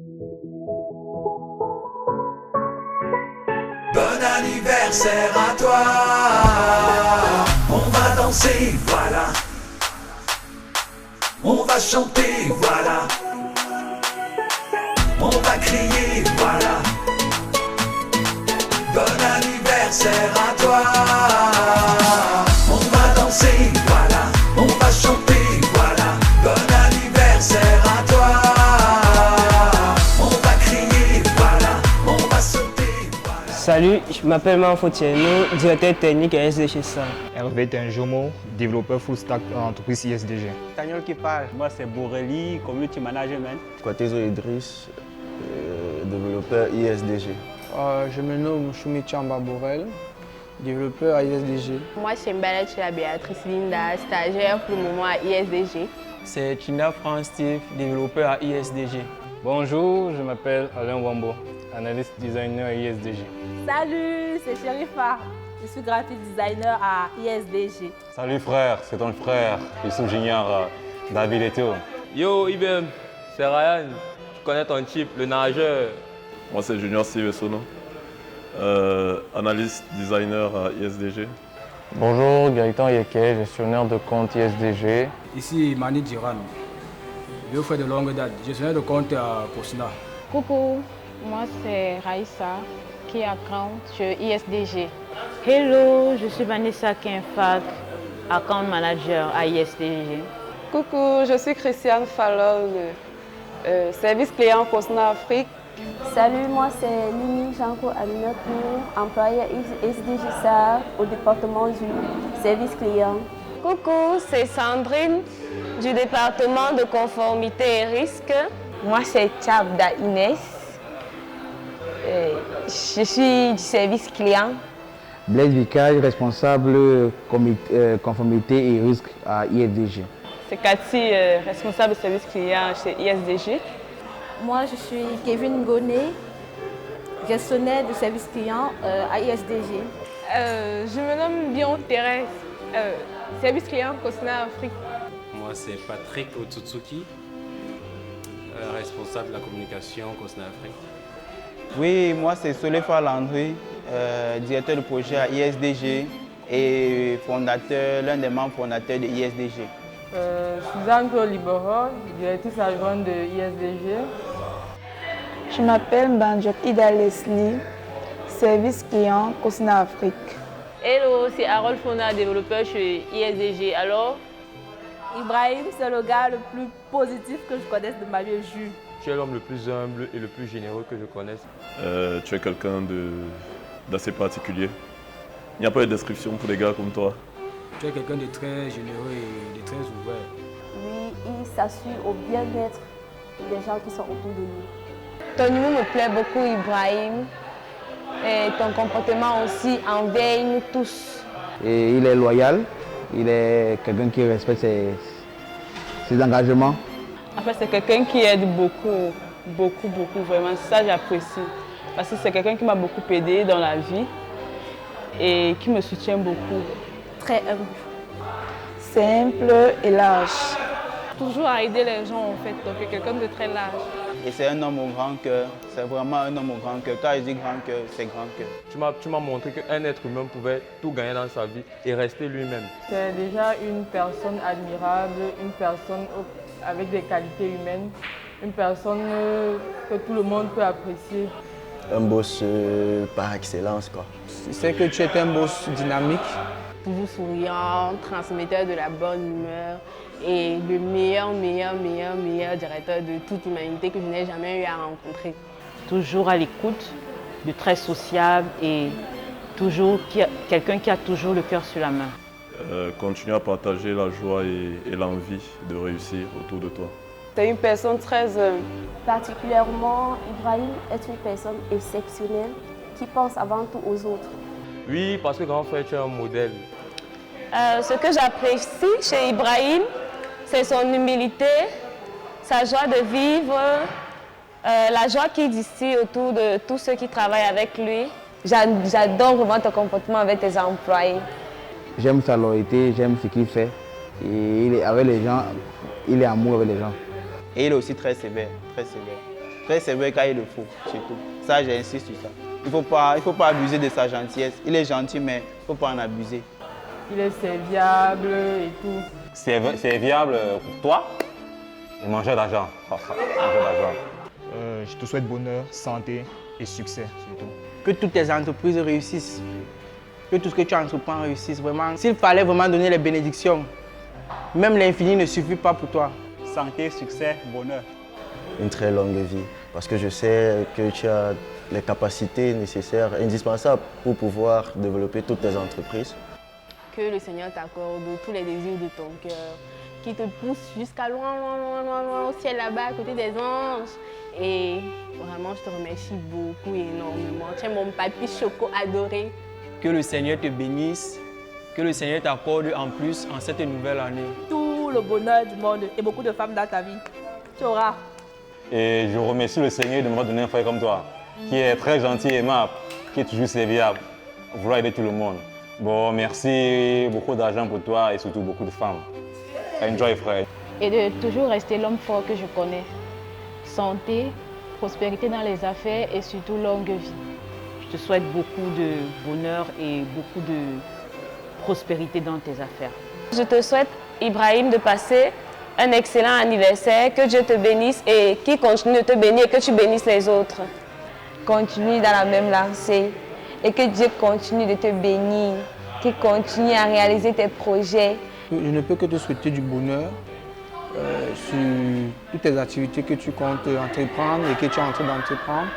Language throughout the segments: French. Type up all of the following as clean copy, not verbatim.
Bon anniversaire à toi. On va danser, voilà. On va chanter, voilà. On va crier, voilà. Bon anniversaire à toi. On va danser, voilà. On va chanter, voilà. Bon anniversaire à toi. On va crier, voilà. On va sauter, voilà. Salut, je m'appelle Manfo Tieno, directeur technique à SDG SA. Hervé Tenjomo, développeur full stack dans l'entreprise ISDG. Daniel qui parle, moi c'est Borelli, Community Management. Quatezo Idriss, développeur ISDG. Je me nomme Choumitiamba Borel, développeur à ISDG. Moi, c'est Mbala Béatrice Linda, stagiaire pour le moment à ISDG. C'est Tina France Steve, développeur à ISDG. Bonjour, je m'appelle Alain Wambo, analyste designer à ISDG. Salut, c'est Chérifa, je suis graphic designer à ISDG. Salut frère, c'est ton frère, je suis junior David et Théo. Yo Ibem, c'est Ryan, je connais ton type, le nageur. Moi c'est Junior Steve Sono, analyste designer à ISDG. Bonjour, Gaëtan Yeke, gestionnaire de compte ISDG. Ici Mani Diran, je fais de longue date, gestionnaire de compte à Posna. Coucou, moi c'est Raïssa, qui account chez ISDG. Hello, je suis Vanessa Kinfak, account manager à ISDG. Coucou, je suis Christiane Fallol, service client Posna Afrique. Salut, moi c'est Lini Janko Aminatou, employée SDG SAR au département du service client. Coucou, c'est Sandrine du département de conformité et risque. Moi c'est Tchabda Inès, je suis du service client. Blaise Vicage, responsable conformité et risque à ISDG. C'est Cathy, responsable service client chez ISDG. Moi, je suis Kevin Goné, gestionnaire de service client à ISDG. Je me nomme Bion Thérèse, service client Cosna Afrique. Moi, c'est Patrick Otsutsuki, responsable de la communication Cosna Afrique. Oui, moi, c'est Solefa Landry, directeur de projet à ISDG et fondateur, l'un des membres fondateurs de ISDG. Suzanne Liboro, directrice adjointe de ISDG. Je m'appelle Banjok Ida Leslie, service client Cosna Afrique. Hello, c'est Harold Fona, développeur chez ISDG. Alors, Ibrahim, c'est le gars le plus positif que je connaisse de ma vie, jus. Tu es l'homme le plus humble et le plus généreux que je connaisse. Tu es quelqu'un d'assez particulier. Il n'y a pas de description pour des gars comme toi. Tu es quelqu'un de très généreux et de très ouvert. Oui, il s'assure au bien-être des gens qui sont autour de nous. Ton humour me plaît beaucoup, Ibrahim. Et ton comportement aussi envers nous tous. Et il est loyal, il est quelqu'un qui respecte ses engagements. En fait, c'est quelqu'un qui aide beaucoup, vraiment. Ça, j'apprécie. Parce que c'est quelqu'un qui m'a beaucoup aidé dans la vie et qui me soutient beaucoup. Très humble. Simple et large. Toujours à aider les gens en fait, donc quelqu'un de très large. Et c'est un homme au grand cœur, c'est vraiment un homme au grand cœur. Quand je dis grand cœur, c'est grand cœur. Tu m'as montré qu'un être humain pouvait tout gagner dans sa vie et rester lui-même. C'est déjà une personne admirable, une personne avec des qualités humaines, une personne que tout le monde peut apprécier. Un boss par excellence, quoi. C'est que tu es un boss dynamique. Toujours souriant, transmetteur de la bonne humeur et le meilleur directeur de toute l'humanité que je n'ai jamais eu à rencontrer. Toujours à l'écoute, de très sociable et toujours quelqu'un qui a toujours le cœur sur la main. Continue à partager la joie et l'envie de réussir autour de toi. C'est une personne très Particulièrement, Ibrahim est une personne exceptionnelle qui pense avant tout aux autres. Oui, parce que grand frère, tu es un modèle. Ce que j'apprécie chez Ibrahim, c'est son humilité, sa joie de vivre, la joie qu'il distille autour de tous ceux qui travaillent avec lui. J'adore vraiment ton comportement avec tes employés. J'aime sa loyauté, j'aime ce qu'il fait. Et il est avec les gens, il est amoureux avec les gens. Et il est aussi très sévère, très sévère. Très sévère quand il le faut, surtout. Ça, j'insiste sur ça. Il ne faut pas abuser de sa gentillesse. Il est gentil, mais il ne faut pas en abuser. Il est serviable et tout. Serviable pour toi et manger d'argent. Je te souhaite bonheur, santé et succès surtout. Que toutes tes entreprises réussissent. Que tout ce que tu entreprends réussisse vraiment. S'il fallait vraiment donner les bénédictions, même l'infini ne suffit pas pour toi. Santé, succès, bonheur. Une très longue vie, parce que je sais que tu as les capacités nécessaires, indispensables pour pouvoir développer toutes tes entreprises. Que le Seigneur t'accorde tous les désirs de ton cœur, qui te pousse jusqu'à loin, loin, loin, loin, loin, au ciel là-bas, à côté des anges. Et vraiment, je te remercie beaucoup, énormément. Tu es mon papy Choco adoré. Que le Seigneur te bénisse, que le Seigneur t'accorde en plus en cette nouvelle année. Tout le bonheur du monde et beaucoup de femmes dans ta vie. Tu auras. Et je remercie le Seigneur de m'avoir donné un frère comme toi, qui est très gentil et aimable, qui est toujours serviable, vouloir aider tout le monde. Bon, merci, beaucoup d'argent pour toi et surtout beaucoup de femmes. Enjoy, frère. Et de toujours rester l'homme fort que je connais. Santé, prospérité dans les affaires et surtout longue vie. Je te souhaite beaucoup de bonheur et beaucoup de prospérité dans tes affaires. Je te souhaite, Ibrahim, de passer un excellent anniversaire, que Dieu te bénisse et qu'il continue de te bénir et que tu bénisses les autres. Continue dans la même lancée et que Dieu continue de te bénir, qu'il continue à réaliser tes projets. Je ne peux que te souhaiter du bonheur sur toutes tes activités que tu comptes entreprendre et que tu es en train d'entreprendre.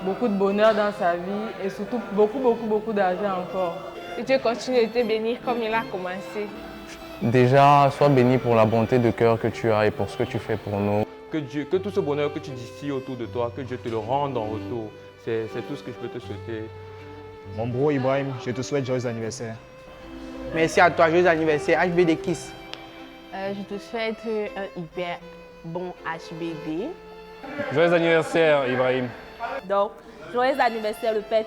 Beaucoup de bonheur dans sa vie et surtout beaucoup d'argent encore. Que Dieu continue de te bénir comme il a commencé. Déjà, sois béni pour la bonté de cœur que tu as et pour ce que tu fais pour nous. Que tout ce bonheur que tu distilles autour de toi, que Dieu te le rende en retour. C'est tout ce que je peux te souhaiter. Mon bro Ibrahim, je te souhaite joyeux anniversaire. Merci à toi, joyeux anniversaire, HBD Kiss. Je te souhaite un hyper bon HBD. Joyeux anniversaire, Ibrahim. Donc, joyeux anniversaire, le père.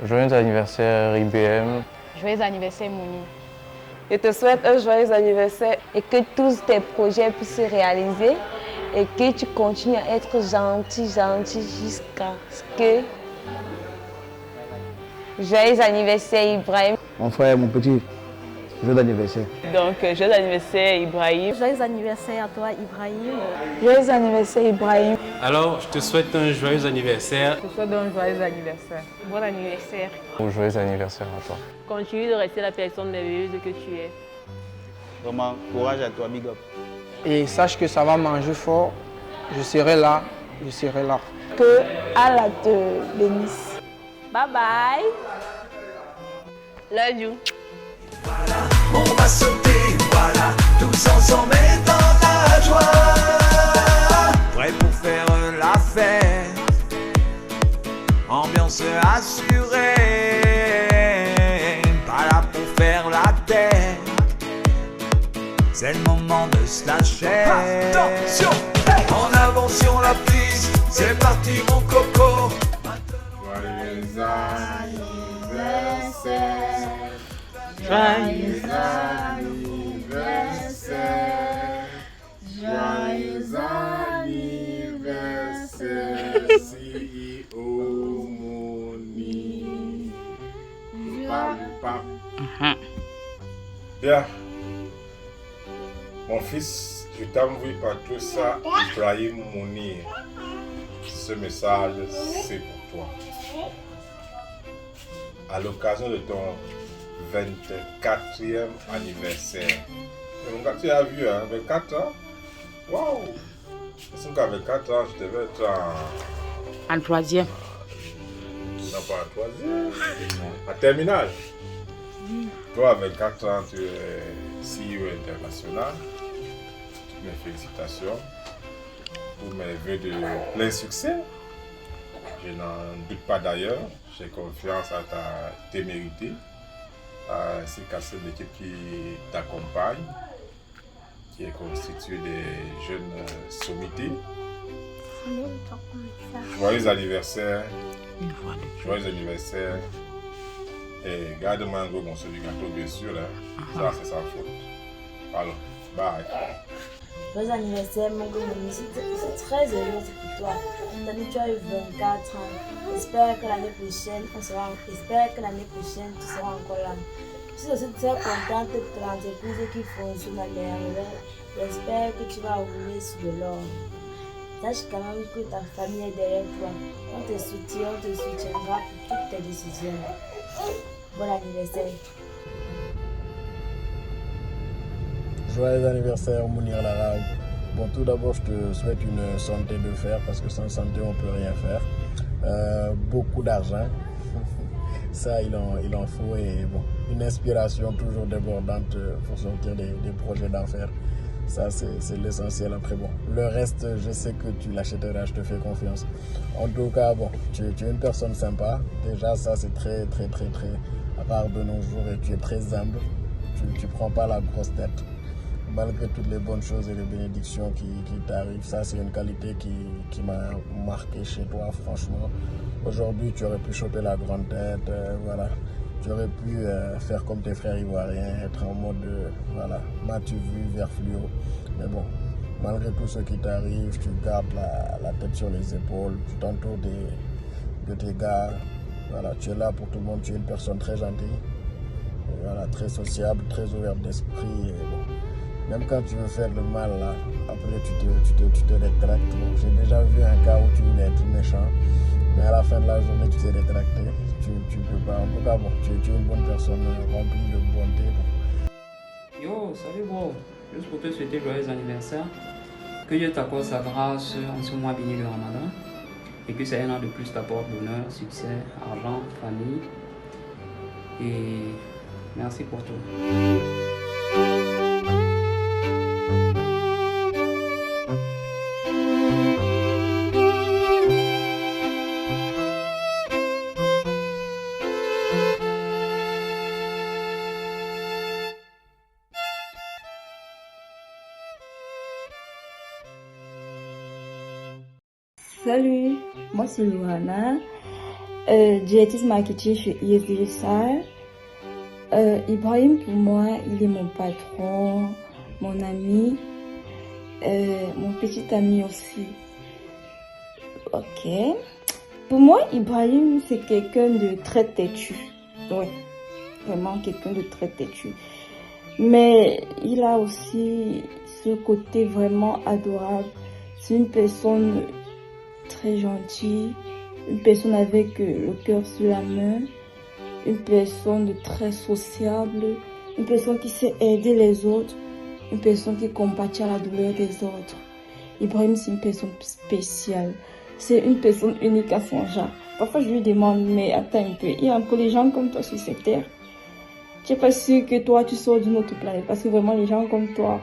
Joyeux anniversaire, IBM. Joyeux anniversaire, Mouni. Je te souhaite un joyeux anniversaire et que tous tes projets puissent se réaliser et que tu continues à être gentil jusqu'à ce que... Joyeux anniversaire, Ibrahim. Mon frère, mon petit, joyeux anniversaire. Donc, joyeux anniversaire, Ibrahim. Joyeux anniversaire à toi, Ibrahim. Joyeux anniversaire, Ibrahim. Alors, je te souhaite un joyeux anniversaire. Je te souhaite un joyeux anniversaire. Bon anniversaire. Joyeux anniversaire à toi. Continue de rester la personne merveilleuse que tu es. Vraiment, courage à toi, big up. Et sache que ça va manger fort. Je serai là, je serai là. Que Allah te bénisse. Bye bye. Love you. Voilà, on va sauter, voilà, tous ensemble et dans la joie. Prêt pour faire la fête, ambiance assurée. Pas là pour faire la tête, c'est le moment de se lâcher. Attention, hey. En avant sur la piste, c'est parti mon coco. Joyeux anniversaire, joyeux anniversaire, joyeux anniversaire, CEO Mouni. Bien, mon fils, je t'envoie par tout ça, Ibrahim Mouni. Ce message, c'est pour toi. À l'occasion de ton 24e anniversaire. Donc, tu as vu, hein, 24 ans? Waouh! Parce qu'à 24 ans, je devais être en troisième. Non, pas en troisième. En terminale. Toi, à 24 ans, tu es CEO international. Toutes mes félicitations pour mes vœux de plein succès. Je n'en doute pas d'ailleurs. J'ai confiance à ta témérité, ainsi qu'à celle de l'équipe qui t'accompagne, qui est constituée des jeunes sommités. Joyeux anniversaire. Joyeux anniversaire. Et garde-moi un gros morceau du gâteau, bien sûr. Là. Ça, c'est sans faute. Alors, bye. Joyeux anniversaire, mon gars, je suis très heureuse pour toi. Tu as eu 24 ans. J'espère que l'année prochaine, tu seras encore là. Je suis aussi très contente de l'entreprise qui fonctionne à merveille. J'espère que tu vas rouler sur de l'or. Sache quand même que ta famille est derrière toi. On te soutiendra pour toutes tes décisions. Bon anniversaire. Joyeux anniversaire, Mounir l'Arabe. Bon, tout d'abord, je te souhaite une santé de fer parce que sans santé, on ne peut rien faire. Beaucoup d'argent. Ça, il en faut. Et bon, une inspiration toujours débordante pour sortir des projets d'enfer. Ça, c'est l'essentiel. Après, bon, le reste, je sais que tu l'achèteras, je te fais confiance. En tout cas, bon, tu es une personne sympa. Déjà, ça, c'est très rare de nos jours et tu es très humble. Tu prends pas la grosse tête. Malgré toutes les bonnes choses et les bénédictions qui t'arrivent, ça, c'est une qualité qui m'a marqué chez toi, franchement. Aujourd'hui, tu aurais pu choper la grande tête, voilà. Tu aurais pu faire comme tes frères ivoiriens, être en mode, voilà, m'as-tu vu, vert fluo. Mais bon, malgré tout ce qui t'arrive, tu gardes la tête sur les épaules, tu t'entoures de tes gars. Voilà, tu es là pour tout le monde, tu es une personne très gentille, voilà, très sociable, très ouverte d'esprit. Bon, même quand tu veux faire le mal, là, après tu te rétractes. Bon, j'ai déjà vu un cas où tu voulais être méchant, mais à la fin de la journée, tu t'es rétracté. Tu peux pas. En tout cas, bon, tu es une bonne personne remplie de bonté. Bon. Yo, salut bro. Juste pour te souhaiter joyeux anniversaire. Que Dieu t'accorde sa grâce en ce mois béni de Ramadan. Et que ça un an de plus t'apporte bonheur, succès, argent, famille. Et merci pour tout. Salut, moi c'est Louana, directrice marketing chez ISDG SAR. Ibrahim, pour moi, il est mon patron, mon ami, mon petit ami aussi. Ok. Pour moi, Ibrahim, c'est quelqu'un de très têtu. Ouais, vraiment quelqu'un de très têtu. Mais il a aussi ce côté vraiment adorable. C'est une personne très gentille, une personne avec le cœur sur la main, une personne de très sociable, une personne qui sait aider les autres, une personne qui compatit à la douleur des autres. Ibrahim, c'est une personne spéciale, c'est une personne unique à son genre. Parfois je lui demande, mais attends un peu, il y a encore des gens comme toi sur cette terre. Je suis pas sûre que toi tu sors d'une autre planète, parce que vraiment les gens comme toi,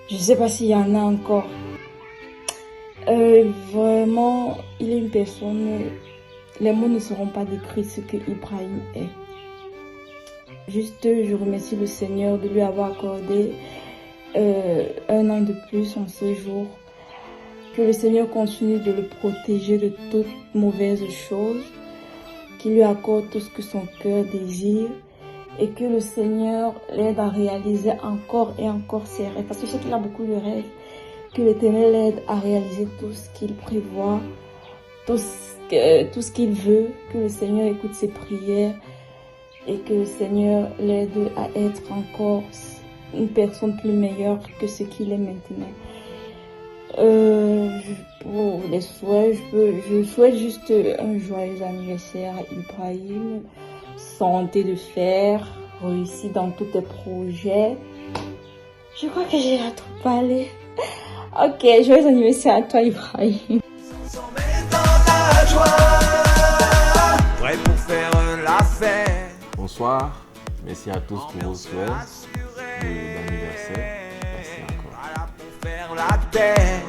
je sais pas s'il y en a encore. Vraiment, il est une personne, les mots ne seront pas décrits ce que Ibrahim est. Juste, je remercie le Seigneur de lui avoir accordé un an de plus en ce jour. Que le Seigneur continue de le protéger de toute mauvaise chose, qu'il lui accorde tout ce que son cœur désire et que le Seigneur l'aide à réaliser encore et encore ses rêves. Parce que je sais qu'il a beaucoup de rêves. Que l'Éternel l'aide à réaliser tout ce qu'il prévoit, tout ce qu'il veut, que le Seigneur écoute ses prières et que le Seigneur l'aide à être encore une personne plus meilleure que ce qu'il est maintenant. Pour les souhaits, je souhaite juste un joyeux anniversaire à Ibrahim, santé de fer, réussite dans tous tes projets. Je crois que j'ai trop parlé. Ok, joyeux anniversaire à toi Ibrahim. Prêt pour faire la fête. Bonsoir, merci à tous pour vos souhaits d'anniversaire. Merci encore. Voilà pour faire la tête.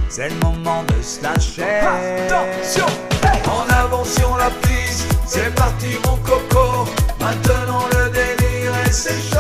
C'est le moment de se lâcher. Attention, hey. En avant sur la piste, c'est parti mon coco. Maintenant le délire est séché.